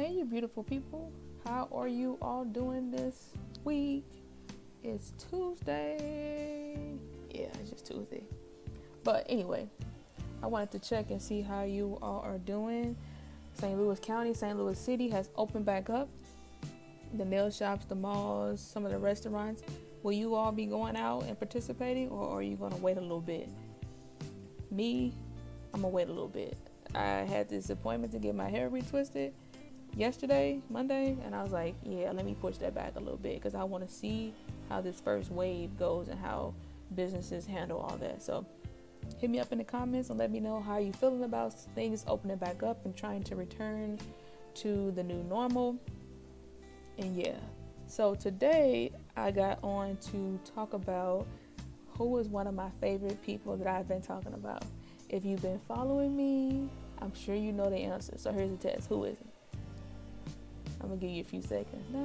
Hey, you beautiful people. How are you all doing this week? It's Tuesday. Yeah, it's just Tuesday. But anyway, I wanted to check and see how you all are doing. St. Louis County, St. Louis City has opened back up. The nail shops, the malls, some of the restaurants. Will you all be going out and participating, or are you going to wait a little bit? Me, I'm going to wait a little bit. I had this appointment to get my hair retwisted yesterday, Monday, and I was like, yeah, let me push that back a little bit because I want to see how this first wave goes and how businesses handle all that. So hit me up in the comments and let me know how you feeling about things opening back up and trying to return to the new normal. And yeah, so today I got on to talk about who is one of my favorite people that I've been talking about. If you've been following me, I'm sure you know the answer. So here's the test. Who is it? I'm going to give you a few seconds.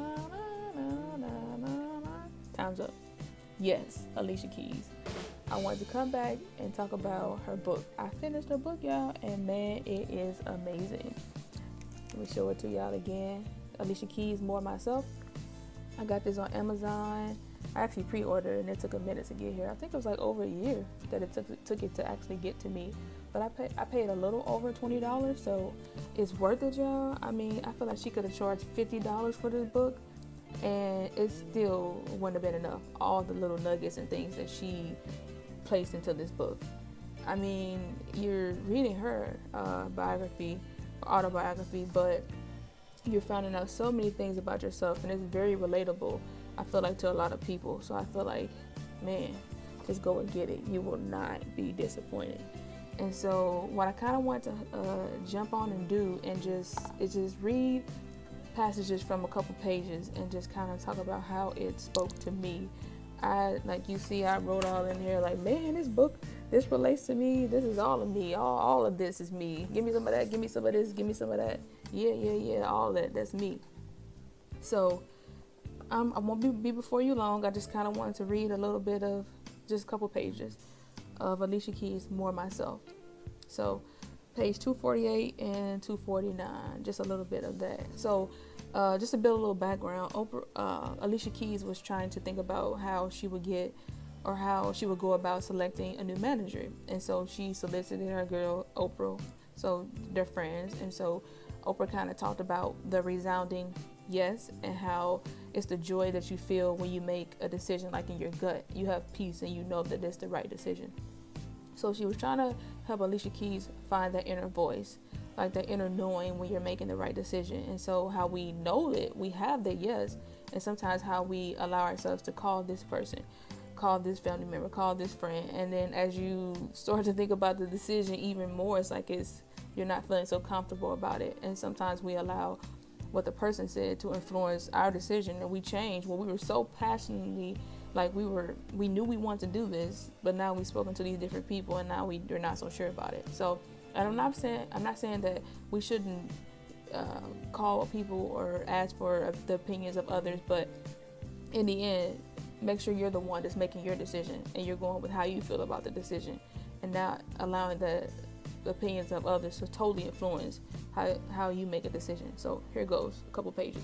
Time's up. Yes, Alicia Keys. I wanted to come back and talk about her book. I finished her book, y'all, and man, it is amazing. Let me show it to y'all again. Alicia Keys, More Myself. I got this on Amazon. I actually pre-ordered and it took a minute to get here. I think it was like over a year that it took it to actually get to me. But I paid a little over $20, so it's worth it, y'all. I mean, I feel like she could have charged $50 for this book, and it still wouldn't have been enough. All the little nuggets and things that she placed into this book. I mean, you're reading her autobiography, but you're finding out so many things about yourself, and it's very relatable, I feel like, to a lot of people. So I feel like, man, just go and get it. You will not be disappointed. And so what I kind of want to jump on and do and just read passages from a couple pages and just kind of talk about how it spoke to me. I wrote all in here like, man, this book, this relates to me. This is all of me. All of this is me. Give me some of that. Give me some of this. Give me some of that. Yeah. All that. That's me. So I won't be before you long. I just kind of wanted to read a little bit of just a couple pages of Alicia Keys, More Myself. So page 248 and 249, just a little bit of that. So just to build a little background, Alicia Keys was trying to think about how she would go about selecting a new manager. And so she solicited her girl, Oprah. So they're friends. And so Oprah kind of talked about the resounding yes and how it's the joy that you feel when you make a decision, like in your gut. You have peace and you know that it's the right decision. So she was trying to help Alicia Keys find that inner voice, like that inner knowing when you're making the right decision. And so how we know it, we have the yes, and sometimes how we allow ourselves to call this person, call this family member, call this friend. And then as you start to think about the decision even more, it's like you're not feeling so comfortable about it. And sometimes we allow what the person said to influence our decision, and we change when we were so passionately, like we knew we wanted to do this, but now we've spoken to these different people and now we're not so sure about it. So, and I'm not saying that we shouldn't call people or ask for the opinions of others, but in the end, make sure you're the one that's making your decision and you're going with how you feel about the decision, and not allowing the opinions of others to totally influence how you make a decision. So here goes, a couple pages.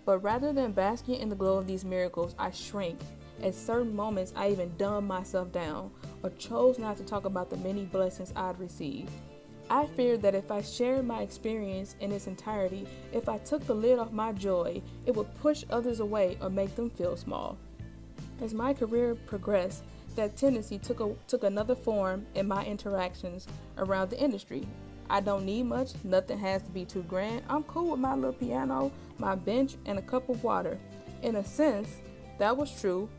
But rather than basking in the glow of these miracles, I shrank. At certain moments, I even dumbed myself down or chose not to talk about the many blessings I'd received. I feared that if I shared my experience in its entirety, if I took the lid off my joy, it would push others away or make them feel small. As my career progressed, that tendency took another form in my interactions around the industry. I don't need much. Nothing has to be too grand. I'm cool with my little piano, my bench, and a cup of water. In a sense, that was true.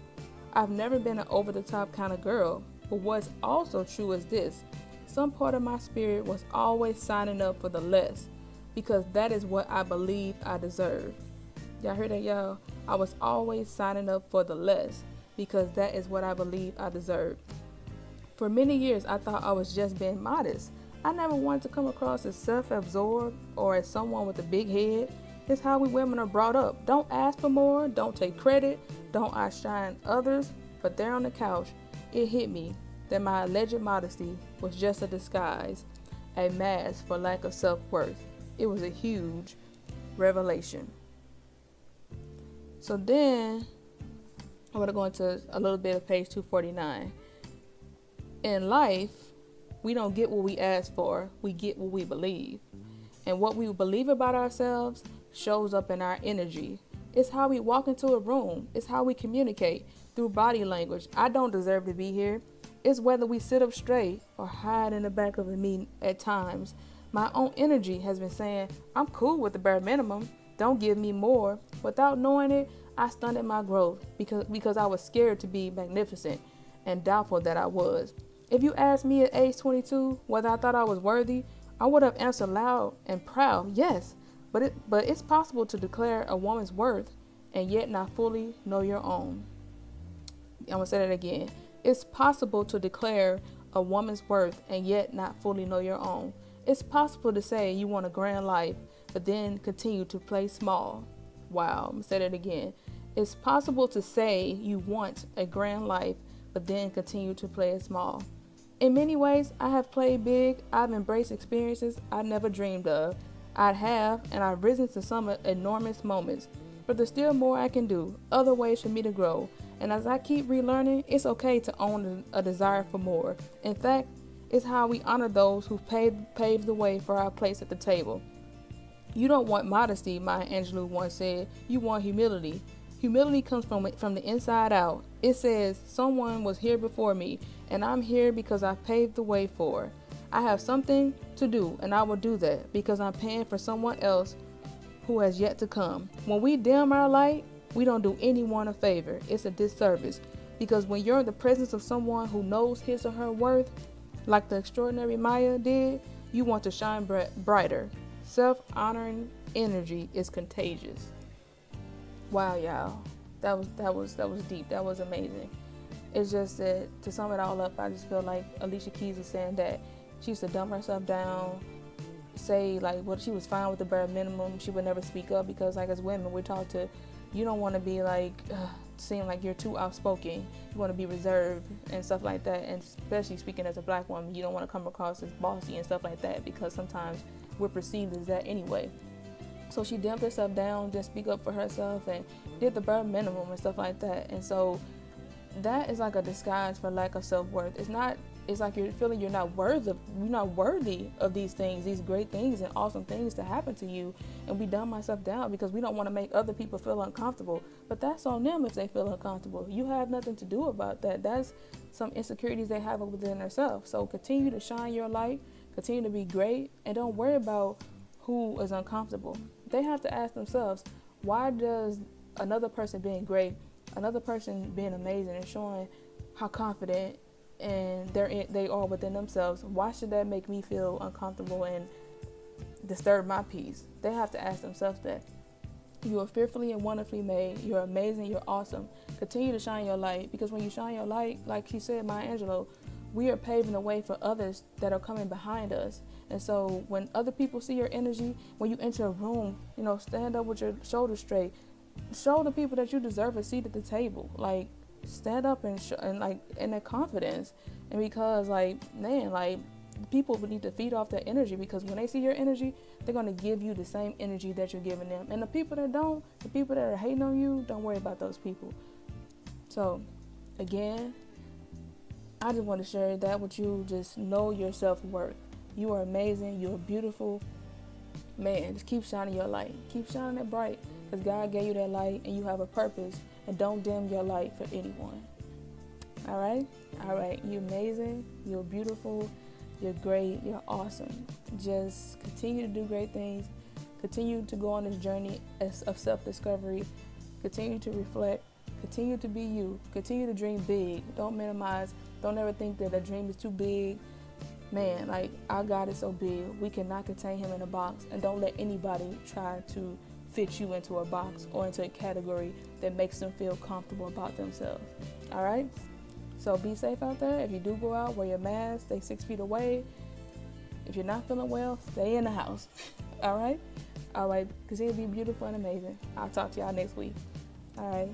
I've never been an over-the-top kind of girl, but what's also true is this. Some part of my spirit was always signing up for the less, because that is what I believe I deserve. Y'all hear that, y'all? I was always signing up for the less, because that is what I believe I deserve. For many years, I thought I was just being modest. I never wanted to come across as self-absorbed or as someone with a big head. It's how we women are brought up. Don't ask for more, don't take credit, don't outshine others. But there on the couch, it hit me that my alleged modesty was just a disguise, a mask for lack of self-worth. It was a huge revelation. So then I'm going to go into a little bit of page 249. In life, we don't get what we ask for, we get what we believe. And what we believe about ourselves shows up in our energy. It's how we walk into a room. It's how we communicate through body language. I don't deserve to be here. It's whether we sit up straight or hide in the back of the meeting at times. My own energy has been saying, I'm cool with the bare minimum. Don't give me more. Without knowing it, I stunted my growth because I was scared to be magnificent and doubtful that I was. If you asked me at age 22 whether I thought I was worthy, I would have answered loud and proud, yes. But it's possible to declare a woman's worth and yet not fully know your own. I'm going to say that again. It's possible to declare a woman's worth and yet not fully know your own. It's possible to say you want a grand life, but then continue to play small. Wow, I'm going to say that again. It's possible to say you want a grand life, but then continue to play it small. In many ways, I have played big. I've embraced experiences I never dreamed of. And I've risen to some enormous moments. But there's still more I can do, other ways for me to grow. And as I keep relearning, it's okay to own a desire for more. In fact, it's how we honor those who paved the way for our place at the table. You don't want modesty, Maya Angelou once said. You want humility. Humility comes from the inside out. It says, someone was here before me, and I'm here because I paved the way for it. I have something to do, and I will do that because I'm paying for someone else who has yet to come. When we dim our light, we don't do anyone a favor. It's a disservice, because when you're in the presence of someone who knows his or her worth, like the extraordinary Maya did, you want to shine brighter. Self-honoring energy is contagious. Wow, y'all. That was deep. That was amazing. It's just that, to sum it all up, I just feel like Alicia Keys is saying that she used to dumb herself down, say like what she was fine with the bare minimum. She would never speak up because, like, as women, we're taught to, you don't want to be like seem like you're too outspoken. You want to be reserved and stuff like that. And especially speaking as a black woman, you don't want to come across as bossy and stuff like that, because sometimes we're perceived as that anyway. So she dumped herself down, just speak up for herself, and did the bare minimum and stuff like that. And so that is like a disguise for lack of self-worth. It's like you're feeling you're not worthy of these things, these great things and awesome things to happen to you. And we dumb ourselves down because we don't want to make other people feel uncomfortable. But that's on them if they feel uncomfortable. You have nothing to do about that. That's some insecurities they have within themselves. So continue to shine your light, continue to be great, and don't worry about who is uncomfortable. They have to ask themselves, why does another person being great, another person being amazing and showing how confident and they are within themselves, why should that make me feel uncomfortable and disturb my peace? They have to ask themselves that. You are fearfully and wonderfully made. You're amazing. You're awesome. Continue to shine your light, because when you shine your light, like she said, Maya Angelou, we are paving the way for others that are coming behind us. And so when other people see your energy, when you enter a room, stand up with your shoulders straight. Show the people that you deserve a seat at the table. Like, stand up and in their confidence. And because people need to feed off that energy, because when they see your energy, they're going to give you the same energy that you're giving them. And the people that don't, the people that are hating on you, don't worry about those people. So again, I just want to share that with you. Just know your self-worth. You are amazing. You are beautiful. Man, just keep shining your light. Keep shining it bright, because God gave you that light and you have a purpose. And don't dim your light for anyone. All right. You're amazing. You're beautiful. You're great. You're awesome. Just continue to do great things. Continue to go on this journey of self-discovery. Continue to reflect. Continue to be you. Continue to dream big. Don't minimize. Don't ever think that a dream is too big. Man, like, our God is so big. We cannot contain him in a box. And don't let anybody try to fit you into a box or into a category that makes them feel comfortable about themselves. All right? So be safe out there. If you do go out, wear your mask. Stay 6 feet away. If you're not feeling well, stay in the house. All right? Continue to be beautiful and amazing. I'll talk to y'all next week. All right.